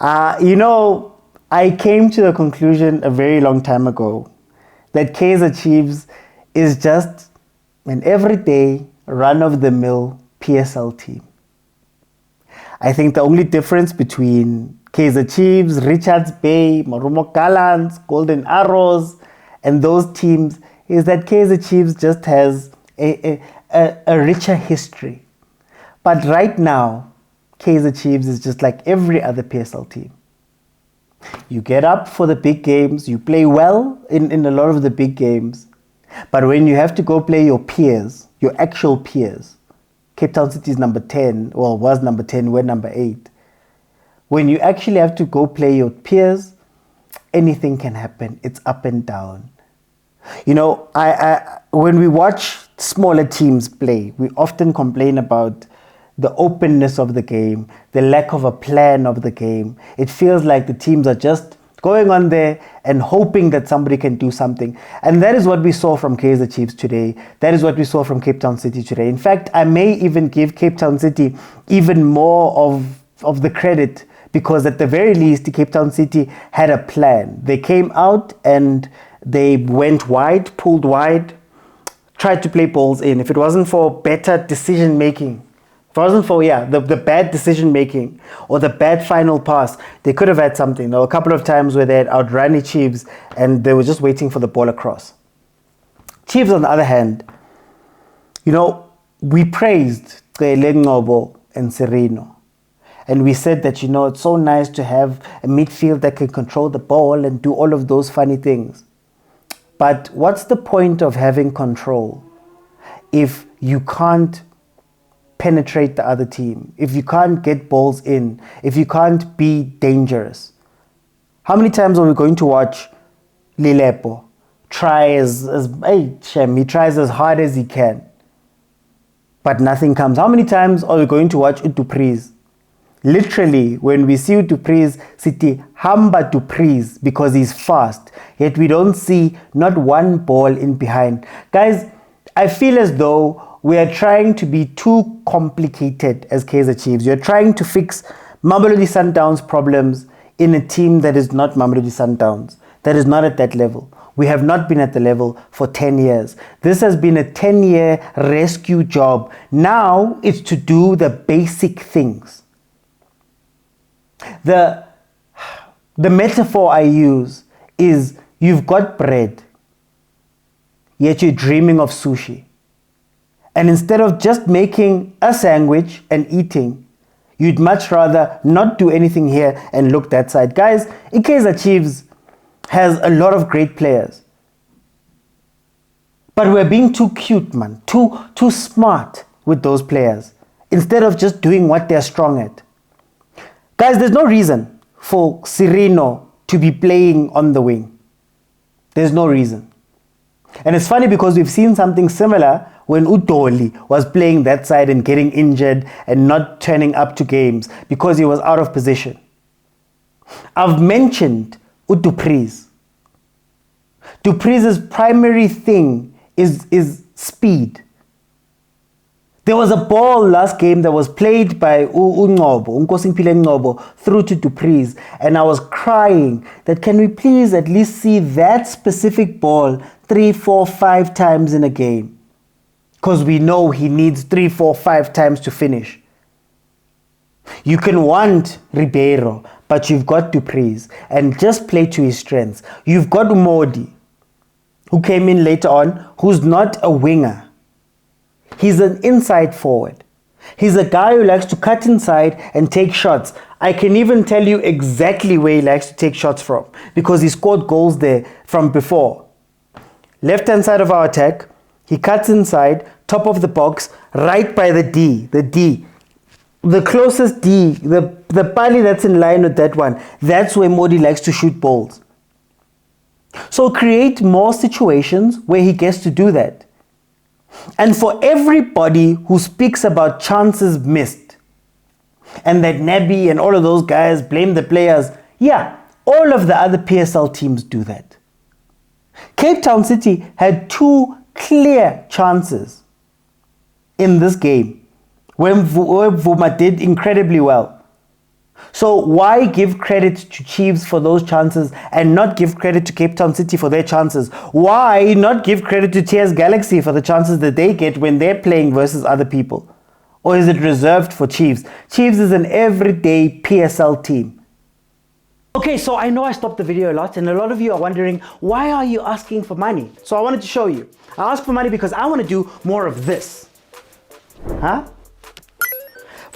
I came to the conclusion a very long time ago that Kaizer Chiefs is just an everyday, run-of-the-mill PSL team. I think the only difference between Kaizer Chiefs, Richards Bay, Marumo Gallants, Golden Arrows, and those teams is that Kaizer Chiefs just has a richer history. But right now, Kaizer Chiefs is just like every other PSL team. You get up for the big games, you play well in a lot of the big games, but when you have to go play your peers, your actual peers, Cape Town City is number 10, well, was number 10, we're number 8. When you actually have to go play your peers, anything can happen. It's up and down. When we watch smaller teams play, we often complain about the openness of the game, the lack of a plan of the game. It feels like the teams are just going on there and hoping that somebody can do something. And that is what we saw from Kaizer Chiefs today. That is what we saw from Cape Town City today. In fact, I may even give Cape Town City even more of the credit, because at the very least, Cape Town City had a plan. They came out and they went wide, pulled wide, tried to play balls in. If it wasn't for better decision making, if it wasn't for the bad decision making or the bad final pass, they could have had something. There were a couple of times where they had outrun Chiefs and they were just waiting for the ball across. Chiefs, on the other hand, we praised Ngobo and Sereno. And we said that, it's so nice to have a midfield that can control the ball and do all of those funny things. But what's the point of having control if you can't penetrate the other team, if you can't get balls in, if you can't be dangerous? How many times are we going to watch Lilepo try he tries as hard as he can, but nothing comes? How many times are we going to watch Udupriz? Literally, when we see Udupriz, City hamba Udupriz because he's fast, yet we don't see not one ball in behind. Guys, I feel as though we are trying to be too complicated as Kaizer Chiefs. You're trying to fix Mamelodi Sundowns problems in a team that is not Mamelodi Sundowns, that is not at that level. We have not been at the level for 10 years. This has been a 10-year rescue job. Now it's to do the basic things. The metaphor I use is you've got bread, yet you're dreaming of sushi. And instead of just making a sandwich and eating, you'd much rather not do anything here and look that side. Guys, Kaizer Chiefs has a lot of great players. But we're being too cute, man. Too smart with those players, instead of just doing what they're strong at. Guys, there's no reason for Sereno to be playing on the wing. There's no reason. And it's funny because we've seen something similar when Udoli was playing that side and getting injured and not turning up to games because he was out of position. I've mentioned Udupriz. Dupriz's primary thing is speed. There was a ball last game that was played by Ngobo through to Dupriz, and I was crying that can we please at least see that specific ball 3, 4, 5 times in a game, because we know he needs 3, 4, 5 times to finish. You can want Ribeiro, but you've got Dupriz, and just play to his strengths. You've got Umodi, who came in later on, who's not a winger. He's an inside forward. He's a guy who likes to cut inside and take shots. I can even tell you exactly where he likes to take shots from, because he scored goals there from before. Left-hand side of our attack, he cuts inside, top of the box, right by the D. The closest D, the pali that's in line with that one, that's where Modi likes to shoot balls. So create more situations where he gets to do that. And for everybody who speaks about chances missed, and that Nabi and all of those guys blame the players, yeah, all of the other PSL teams do that. Cape Town City had 2 clear chances in this game when Vuma did incredibly well. So why give credit to Chiefs for those chances and not give credit to Cape Town City for their chances? Why not give credit to TS Galaxy for the chances that they get when they're playing versus other people? Or is it reserved for Chiefs? Chiefs is an everyday PSL team. Okay, so I know I stopped the video a lot, and a lot of you are wondering, why are you asking for money? So I wanted to show you. I asked for money because I want to do more of this. Huh?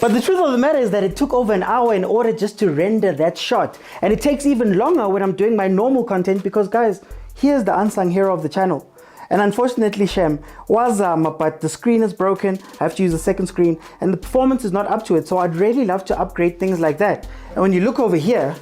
But the truth of the matter is that it took over an hour in order just to render that shot. And it takes even longer when I'm doing my normal content because, guys, here's the unsung hero of the channel. And unfortunately, Shem, wazama, but the screen is broken. I have to use a second screen and the performance is not up to it. So I'd really love to upgrade things like that. And when you look over here,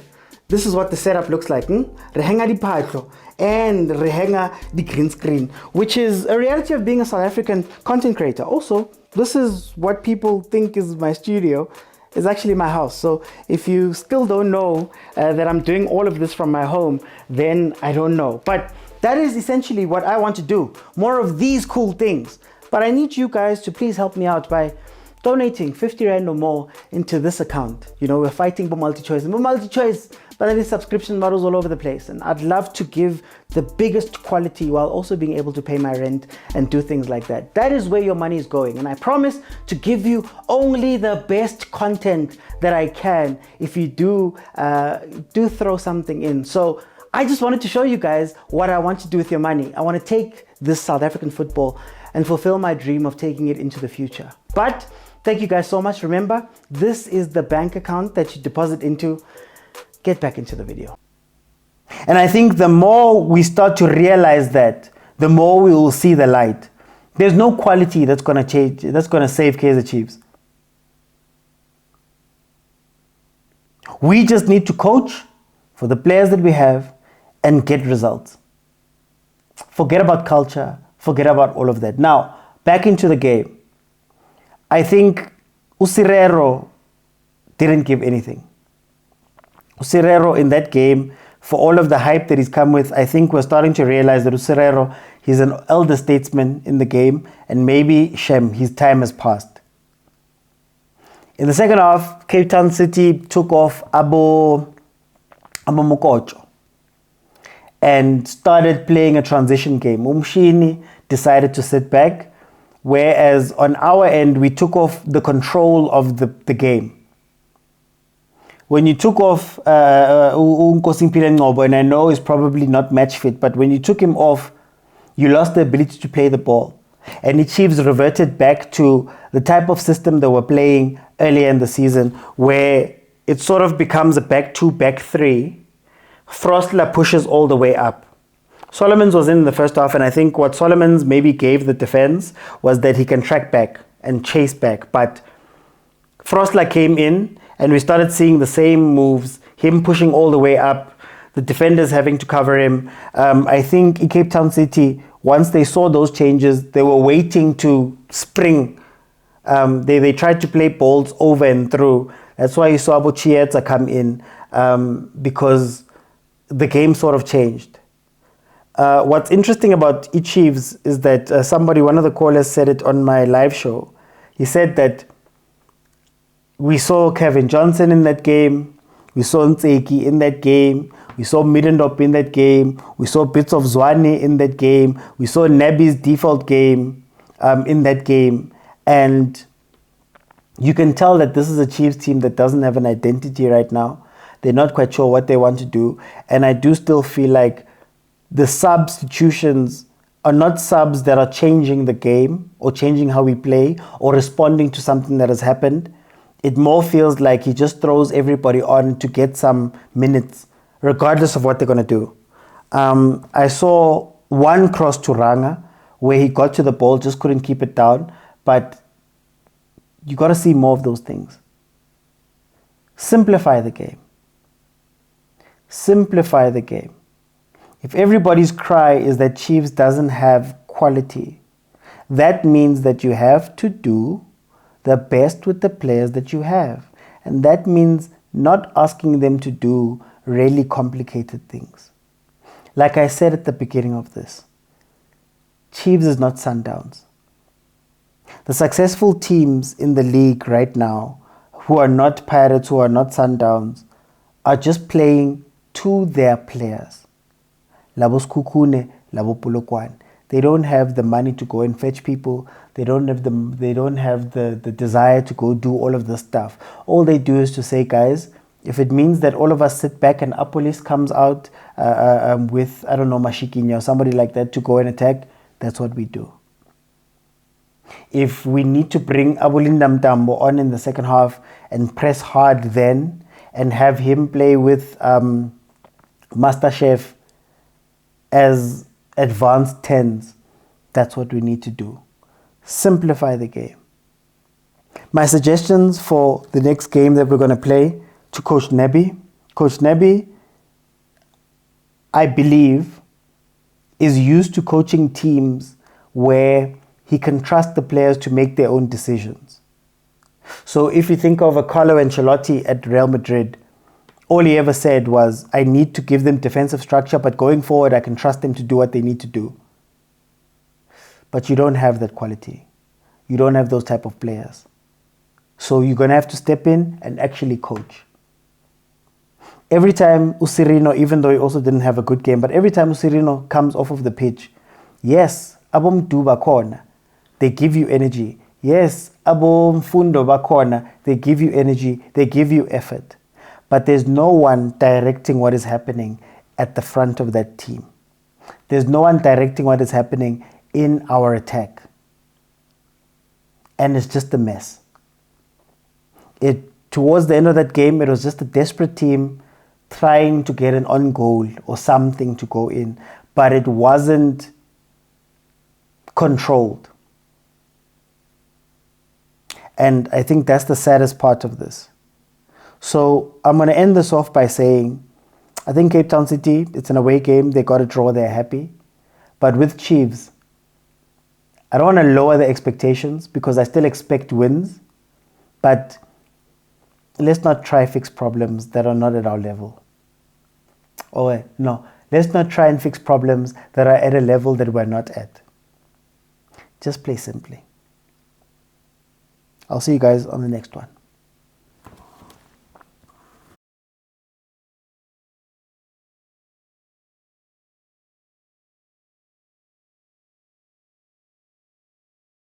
this is what the setup looks like. Rehenga di patlo and rehenga di green screen, which is a reality of being a South African content creator. Also, this is what people think is my studio. It's actually my house. So if you still don't know that I'm doing all of this from my home, then I don't know. But that is essentially what I want to do. More of these cool things. But I need you guys to please help me out by donating 50 Rand or more into this account. You know, we're fighting for multi-choice. And for multi-choice, but there is subscription models all over the place. And I'd love to give the biggest quality while also being able to pay my rent and do things like that. That is where your money is going. And I promise to give you only the best content that I can if you do throw something in. So I just wanted to show you guys what I want to do with your money. I want to take this South African football and fulfill my dream of taking it into the future. But thank you guys so much. Remember, this is the bank account that you deposit into. Get back into the video. And I think the more we start to realize that, the more we will see the light. There's no quality that's going to change, that's going to save Kaizer Chiefs. We just need to coach for the players that we have and get results. Forget about culture. Forget about all of that. Now, back into the game. I think Usirero didn't give anything. Usirero in that game, for all of the hype that he's come with, I think we're starting to realize that Usirero, he's an elder statesman in the game, and maybe Shem, his time has passed. In the second half, Cape Town City took off Abo Mokocho and started playing a transition game. Umshini decided to sit back, whereas on our end, we took off the control of the game. When you took off and I know he's probably not match fit, but when you took him off, you lost the ability to play the ball. And the Chiefs reverted back to the type of system they were playing earlier in the season, where it sort of becomes a back two, back three. Frostler pushes all the way up. Solomons was in the first half, and I think what Solomons maybe gave the defense was that he can track back and chase back. But Frostler came in, and we started seeing the same moves, him pushing all the way up, the defenders having to cover him. I think in Cape Town City, once they saw those changes, they were waiting to spring. They tried to play balls over and through. That's why you saw Abu Chietza come in, because the game sort of changed. What's interesting about Chiefs is that one of the callers said it on my live show. He said that we saw Kevin Johnson in that game, we saw Ntseki in that game, we saw Middendorp in that game, we saw bits of Zwane in that game, we saw Nabi's default game in that game, and you can tell that this is a Chiefs team that doesn't have an identity right now. They're not quite sure what they want to do, and I do still feel like the substitutions are not subs that are changing the game or changing how we play or responding to something that has happened. It more feels like he just throws everybody on to get some minutes, regardless of what they're going to do. I saw one cross to Ranga where he got to the ball, just couldn't keep it down. But you got to see more of those things. Simplify the game. Simplify the game. If everybody's cry is that Chiefs doesn't have quality, that means that you have to do the best with the players that you have. And that means not asking them to do really complicated things. Like I said at the beginning of this, Chiefs is not Sundowns. The successful teams in the league right now who are not Pirates, who are not Sundowns, are just playing to their players. Labo Skukune, Labo Polokwane. They don't have the money to go and fetch people. They don't have the desire to go do all of this stuff. All they do is to say, guys, if it means that all of us sit back and Apolis comes out with, I don't know, Mashikinya or somebody like that to go and attack, that's what we do. If we need to bring Abulinda Mtambo on in the second half and press hard then and have him play with Master Chef as advanced 10s, that's what we need to do. Simplify the game. My suggestions for the next game that we're going to play to Coach Nebi. Coach Nebi, I believe, is used to coaching teams where he can trust the players to make their own decisions. So if you think of a Carlo Ancelotti at Real Madrid, all he ever said was, I need to give them defensive structure, but going forward, I can trust them to do what they need to do. But you don't have that quality. You don't have those type of players. So you're going to have to step in and actually coach. Every time Usirino, even though he also didn't have a good game, but every time Usirino comes off of the pitch, yes, abom duba corner, they give you energy. Yes, abom fundo bakona, they give you energy, they give you effort. But there's no one directing what is happening at the front of that team. There's no one directing what is happening in our attack. And it's just a mess. Towards the end of that game, it was just a desperate team trying to get an on goal or something to go in, but it wasn't controlled. And I think that's the saddest part of this. So I'm going to end this off by saying, I think Cape Town City, it's an away game. They got a draw. They're happy. But with Chiefs, I don't want to lower the expectations because I still expect wins. But let's not try fix problems that are not at our level. Oh, no. Let's not try and fix problems that are at a level that we're not at. Just play simply. I'll see you guys on the next one.